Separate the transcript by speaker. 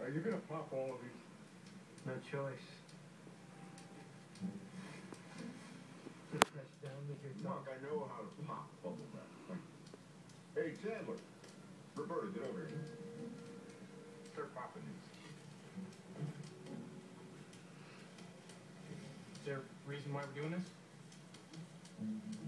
Speaker 1: Are you gonna pop all of these?
Speaker 2: No choice. Just press down with your thumb.
Speaker 1: Mark, I know how to pop bubble wrap. Hey, Chandler. Roberta, get over here. Start popping these.
Speaker 3: Is there a reason why we're doing this?